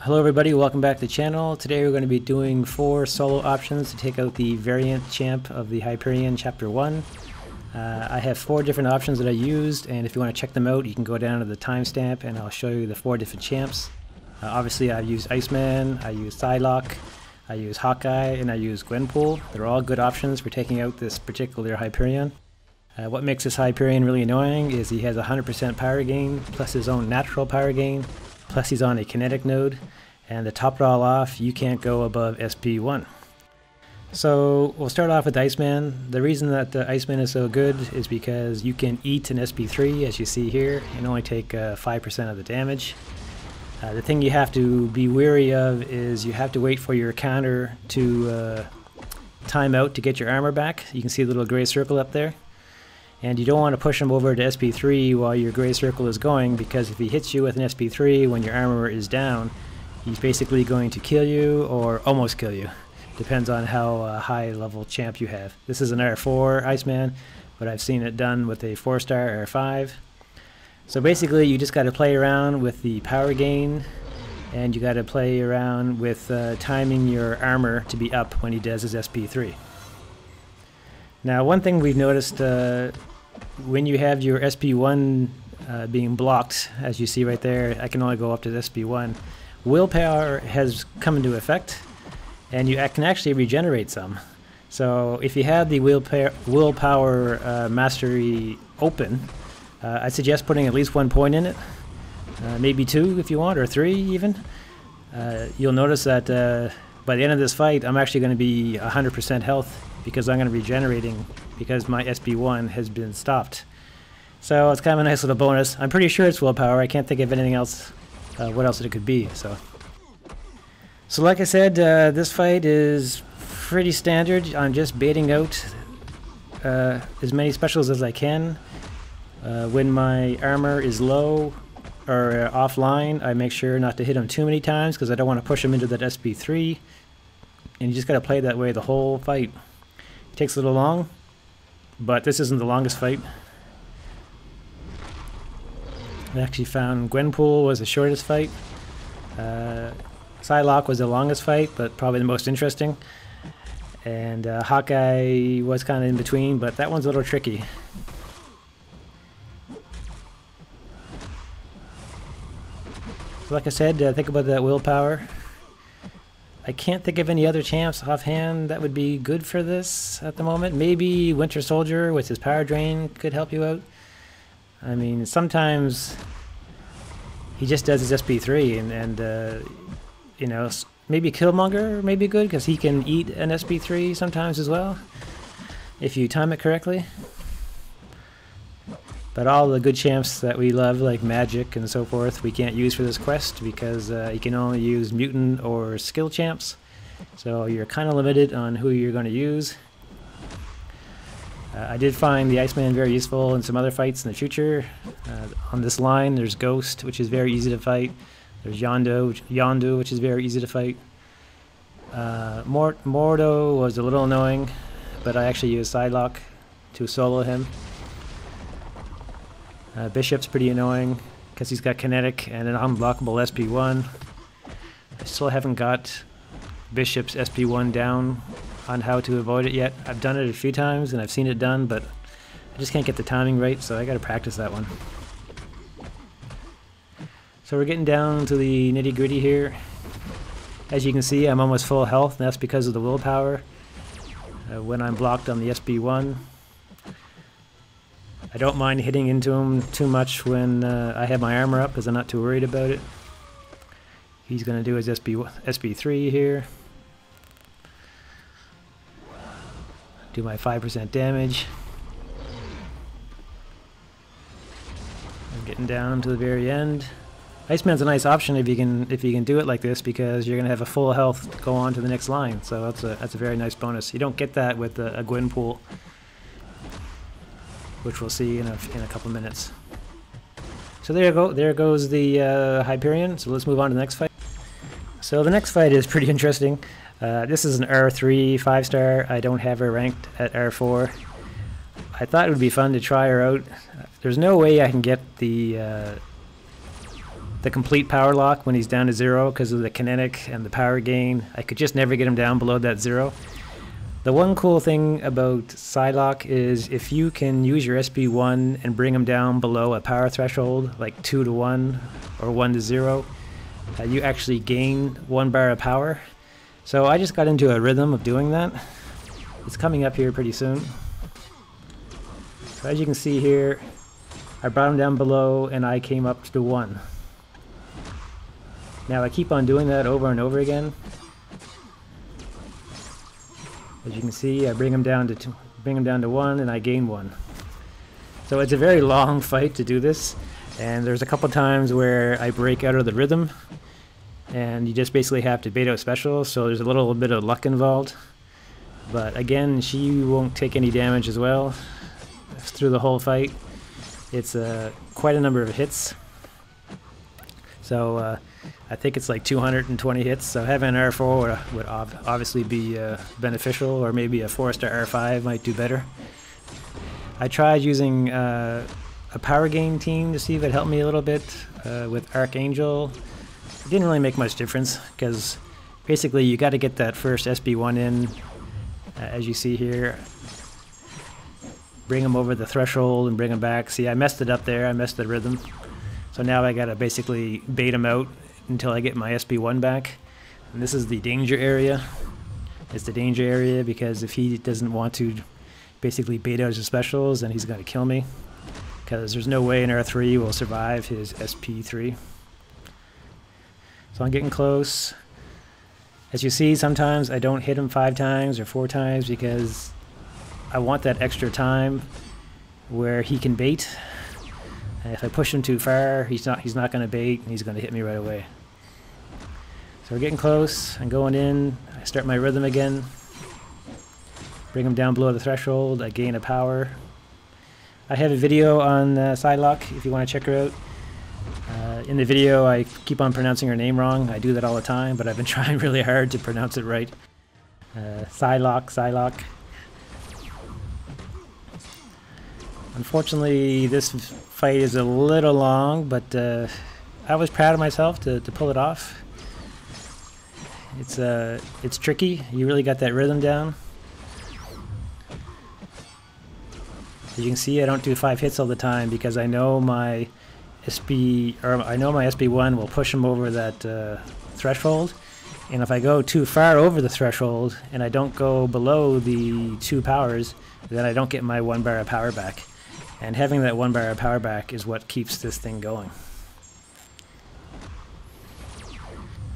Hello everybody, welcome back to the channel. Today we're going to be doing 4 solo options to take out the variant champ of the Hyperion Chapter 1. I have 4 different options that I used, and if you want to check them out you can go down to the timestamp and I'll show you the 4 different champs. Obviously I've used Iceman, I used Psylocke, I used Hawkeye, and I used Gwenpool. They're all good options for taking out this particular Hyperion. What makes this Hyperion really annoying is he has 100% power gain, plus his own natural power gain, plus he's on a kinetic node, and to top it all off, you can't go above SP1. So we'll start off with Iceman. The reason that the Iceman is so good is because you can eat an SP3, as you see here, and only take 5% of the damage. The thing you have to be wary of is you have to wait for your counter to time out to get your armor back. You can see the little gray circle up there. And you don't want to push him over to SP3 while your gray circle is going, because if he hits you with an SP3 when your armor is down, he's basically going to kill you or almost kill you. Depends on how high level champ you have. This is an R4 Iceman, but I've seen it done with a 4-star R5. So basically you just got to play around with the power gain, and you got to play around with timing your armor to be up when he does his SP3. Now one thing we've noticed, when you have your SP1 being blocked, as you see right there, I can only go up to SP1, willpower has come into effect, and you can actually regenerate some. So if you have the willpower mastery open, I suggest putting at least 1 point in it, maybe 2 if you want, or 3 even. You'll notice that by the end of this fight I'm actually going to be 100% health, because I'm going to be regenerating because my SP1 has been stopped. So it's kind of a nice little bonus. I'm pretty sure it's willpower. I can't think of anything else, what else it could be. So like I said, this fight is pretty standard. I'm just baiting out as many specials as I can. When my armor is low or offline, I make sure not to hit him too many times because I don't want to push him into that SP3. And you just got to play that way the whole fight. It takes a little long, but this isn't the longest fight. I actually found Gwenpool was the shortest fight. Psylocke was the longest fight, but probably the most interesting. And Hawkeye was kind of in between, but that one's a little tricky. So like I said, think about that willpower. I can't think of any other champs offhand that would be good for this at the moment. Maybe Winter Soldier with his power drain could help you out. I mean, sometimes he just does his SP3, and you know, maybe Killmonger may be good because he can eat an SP3 sometimes as well, if you time it correctly. But all the good champs that we love, like Magic and so forth, we can't use for this quest because you can only use mutant or skill champs. So you're kind of limited on who you're going to use. I did find the Iceman very useful in some other fights in the future. On this line there's Ghost, which is very easy to fight. There's Yondu, which is very easy to fight. Mordo was a little annoying, but I actually used Psylocke to solo him. Bishop's pretty annoying because he's got kinetic and an unblockable SP1. I still haven't got Bishop's SP1 down on how to avoid it yet. I've done it a few times and I've seen it done, but I just can't get the timing right, so I gotta practice that one. So we're getting down to the nitty-gritty here. As you can see, I'm almost full health, and that's because of the willpower. When I'm blocked on the SP1, I don't mind hitting into him too much when I have my armor up, because I'm not too worried about it. He's going to do his SP3 here. Do my 5% damage. I'm getting down to the very end. Iceman's a nice option if you can do it like this, because you're going to have a full health to go on to the next line. So that's a very nice bonus. You don't get that with a Gwenpool, which we'll see in a couple minutes. So there goes the Hyperion. So let's move on to the next fight. So the next fight is pretty interesting. This is an R3 5-star. I don't have her ranked at R4. I thought it would be fun to try her out. There's no way I can get the the complete power lock when he's down to 0 because of the kinetic and the power gain. I could just never get him down below that 0. The one cool thing about Psylocke is if you can use your SP1 and bring him down below a power threshold, like 2 to 1 or 1 to 0, you actually gain 1 bar of power. So I just got into a rhythm of doing that. It's coming up here pretty soon. So as you can see here, I brought him down below and I came up to 1. Now I keep on doing that over and over again. As you can see, I bring him down to 1 and I gain 1. So it's a very long fight to do this, and there's a couple times where I break out of the rhythm and you just basically have to bait out specials, so there's a little bit of luck involved. But again, she won't take any damage as well through the whole fight. It's quite a number of hits. So I think it's like 220 hits, so having an R4 would obviously be beneficial, or maybe a 4-star R5 might do better. I tried using a power gain team to see if it helped me a little bit with Archangel. It didn't really make much difference, because basically you got to get that first SB1 in, as you see here. Bring him over the threshold and bring him back. See, I messed it up there, I messed the rhythm. So now I gotta basically bait him out until I get my SB1 back. And this is the danger area. It's the danger area because if he doesn't want to basically bait out his specials, then he's gonna kill me. Because there's no way an R3 will survive his SP3. So I'm getting close. As you see, sometimes I don't hit him 5 times or 4 times because I want that extra time where he can bait. And if I push him too far, he's not going to bait, and he's going to hit me right away. So we're getting close. I'm going in. I start my rhythm again. Bring him down below the threshold. I gain a power. I have a video on Psylocke if you want to check her out. In the video, I keep on pronouncing her name wrong. I do that all the time, but I've been trying really hard to pronounce it right. Psylocke. Unfortunately, this fight is a little long, but I was proud of myself to pull it off. It's tricky. You really got that rhythm down. As you can see, I don't do 5 hits all the time because I know my SB1 will push him over that threshold. And if I go too far over the threshold and I don't go below the 2 powers, then I don't get my 1 bar of power back. And having that 1 bar of power back is what keeps this thing going.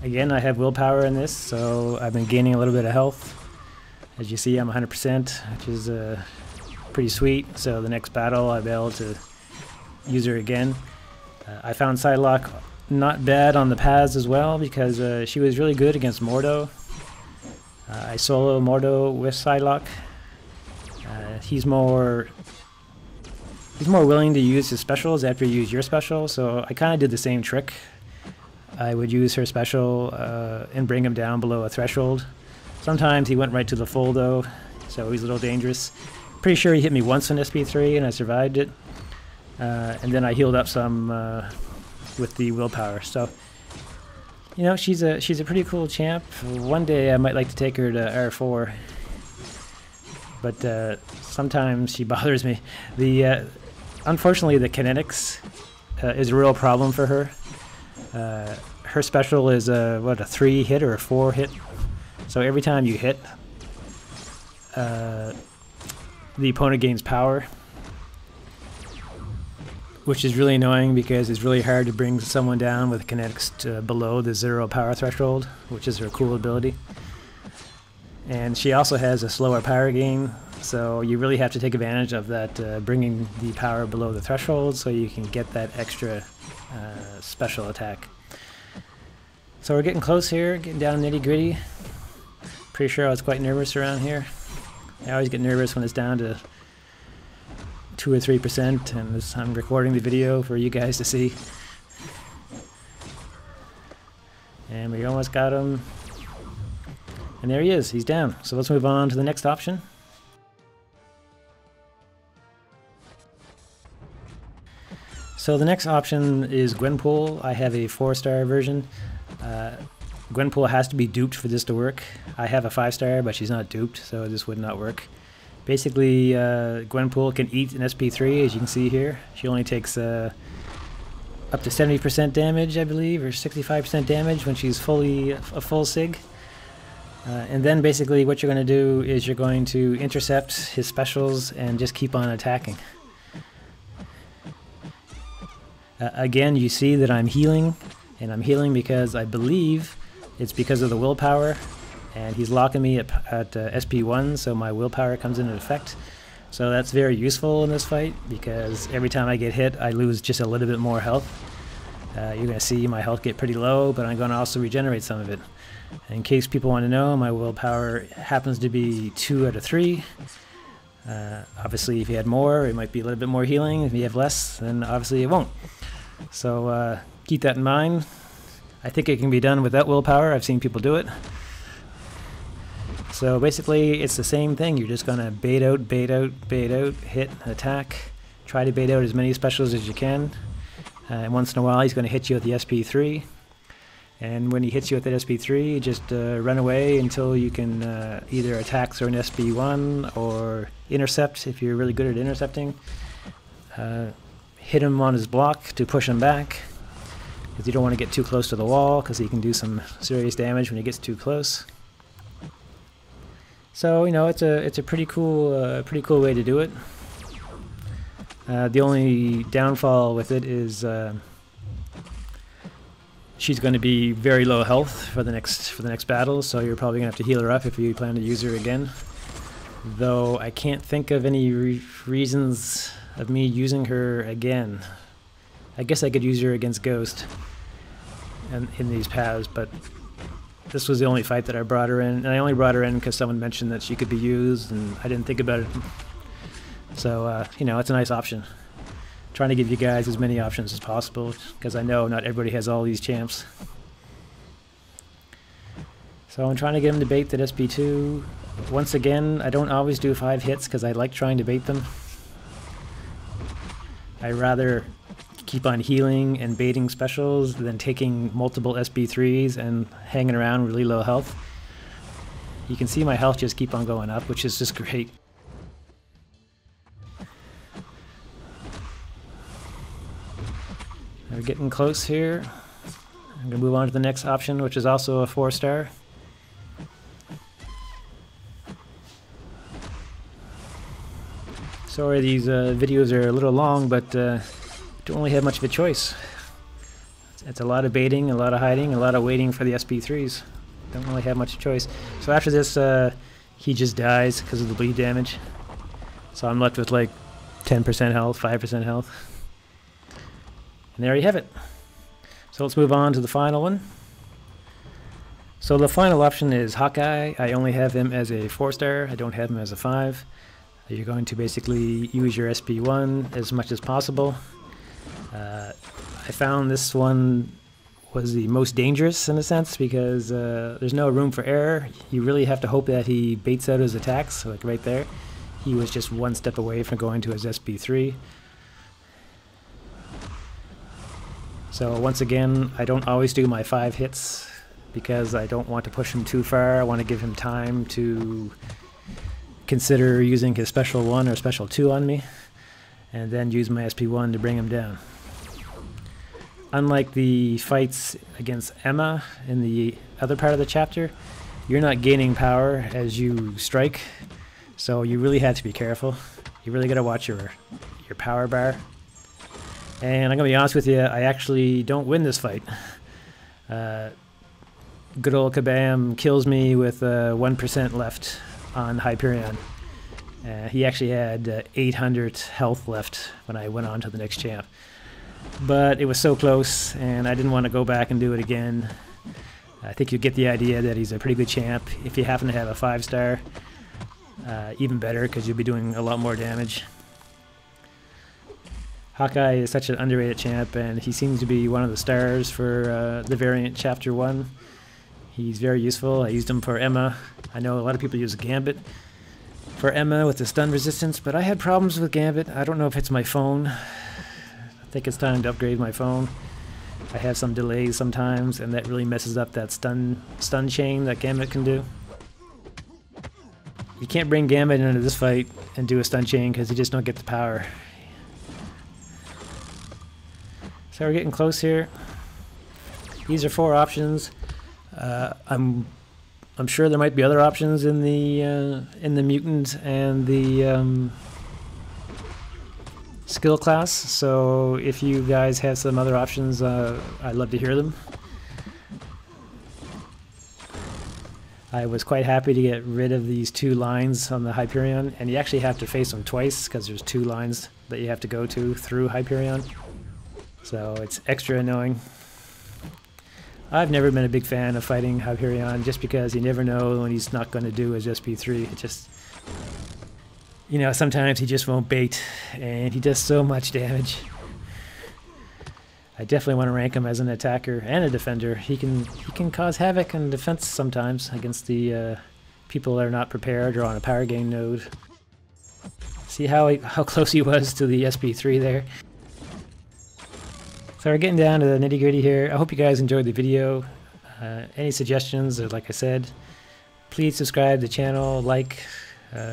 Again, I have willpower in this, so I've been gaining a little bit of health. As you see, I'm 100%, which is pretty sweet. So the next battle, I'll be able to use her again. I found Psylocke not bad on the paths as well, because she was really good against Mordo. I solo Mordo with Psylocke. He's more willing to use his specials after you use your special, so I kind of did the same trick. I would use her special and bring him down below a threshold. Sometimes he went right to the full though, so he's a little dangerous. Pretty sure he hit me once on SP3 and I survived it. And then I healed up some with the willpower. So, you know, she's a pretty cool champ. One day I might like to take her to R4. But sometimes she bothers me. Unfortunately, the kinetics is a real problem for her. Her special is a 3 hit or a 4 hit. So every time you hit, the opponent gains power, which is really annoying because it's really hard to bring someone down with kinetics to below the 0 power threshold, which is her cool ability. And she also has a slower power gain, so you really have to take advantage of that, bringing the power below the threshold so you can get that extra special attack. So we're getting close here, getting down nitty gritty. Pretty sure I was quite nervous around here. I always get nervous when it's down to 2 or 3%, and I'm recording the video for you guys to see. And we almost got him. And there he is, he's down. So let's move on to the next option. So the next option is Gwenpool. I have a 4-star version. Gwenpool has to be duped for this to work. I have a 5-star, but she's not duped, so this would not work. Basically, Gwenpool can eat an SP3, as you can see here. She only takes up to 70% damage, I believe, or 65% damage when she's fully a full sig. And then basically what you're going to do is you're going to intercept his specials and just keep on attacking. Again, you see that I'm healing, and I'm healing because I believe it's because of the willpower, and he's locking me at SP1, so my willpower comes into effect. So that's very useful in this fight, because every time I get hit I lose just a little bit more health. You're going to see my health get pretty low, but I'm going to also regenerate some of it. In case people want to know, my willpower happens to be 2 out of 3. Obviously if you had more, it might be a little bit more healing. If you have less, then obviously it won't. So keep that in mind. I think it can be done without willpower. I've seen people do it. So basically it's the same thing. You're just going to bait out, bait out, bait out, hit, attack. Try to bait out as many specials as you can. And once in a while he's going to hit you with the SP3. And when he hits you with that SP3, just run away until you can either attack through an SP1 or intercept if you're really good at intercepting. Hit him on his block to push him back, because you don't want to get too close to the wall, because he can do some serious damage when he gets too close. So you know, it's a pretty cool way to do it. The only downfall with it is she's going to be very low health for the next battle, so you're probably going to have to heal her up if you plan to use her again. Though I can't think of any reasons of me using her again. I guess I could use her against Ghost and in these paths, but this was the only fight that I brought her in, and I only brought her in because someone mentioned that she could be used, and I didn't think about it. So you know, it's a nice option. Trying to give you guys as many options as possible, because I know not everybody has all these champs. So I'm trying to get him to bait that SP2. Once again, I don't always do 5 hits because I like trying to bait them. I rather keep on healing and baiting specials than taking multiple SP3s and hanging around really low health. You can see my health just keep on going up, which is just great. We're getting close here. I'm going to move on to the next option, which is also a 4-star. Sorry these videos are a little long, but don't really have much of a choice. It's a lot of baiting, a lot of hiding, a lot of waiting for the SP3s. Don't really have much choice. So after this, he just dies because of the bleed damage. So I'm left with like 10% health, 5% health. And there you have it. So let's move on to the final one. So the final option is Hawkeye. I only have him as a 4-star. I don't have him as a 5. You're going to basically use your SP1 as much as possible. I found this one was the most dangerous in a sense, because there's no room for error. You really have to hope that he baits out his attacks, like right there. He was just one step away from going to his SP3. So once again, I don't always do my 5 hits because I don't want to push him too far. I want to give him time to consider using his special 1 or special 2 on me, and then use my SP1 to bring him down. Unlike the fights against Emma in the other part of the chapter, you're not gaining power as you strike, so you really have to be careful. You really got to watch your power bar. And I'm going to be honest with you, I actually don't win this fight. Good old Kabam kills me with 1% left on Hyperion. He actually had 800 health left when I went on to the next champ. But it was so close, and I didn't want to go back and do it again. I think you get the idea that he's a pretty good champ. If you happen to have a 5-star, even better, because you'll be doing a lot more damage. Hawkeye is such an underrated champ, and he seems to be one of the stars for the variant Chapter 1. He's very useful. I used him for Emma. I know a lot of people use Gambit for Emma with the stun resistance, but I had problems with Gambit. I don't know if it's my phone. think it's time to upgrade my phone. I have some delays sometimes, and that really messes up that stun chain that Gambit can do. You can't bring Gambit into this fight and do a stun chain because you just don't get the power. So we're getting close here. These are 4 options. I'm sure there might be other options in the mutant and the skill class. So if you guys have some other options, I'd love to hear them. I was quite happy to get rid of these 2 lines on the Hyperion, and you actually have to face them twice because there's 2 lines that you have to go to through Hyperion. So it's extra annoying. I've never been a big fan of fighting Hyperion just because you never know when he's not going to do his SP3. It just, you know, sometimes he just won't bait and he does so much damage. I definitely want to rank him as an attacker and a defender. He can cause havoc in defense sometimes against the people that are not prepared or on a power gain node. See how close he was to the SP3 there. So we're getting down to the nitty-gritty here. I hope you guys enjoyed the video. Any suggestions, or like I said, please subscribe to the channel, like,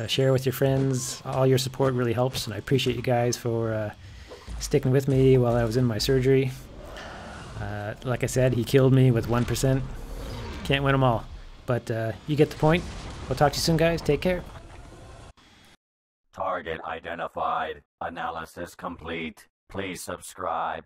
share with your friends. All your support really helps, and I appreciate you guys for sticking with me while I was in my surgery. Like I said, he killed me with 1%. Can't win them all. But you get the point. We'll talk to you soon, guys. Take care. Target identified. Analysis complete. Please subscribe.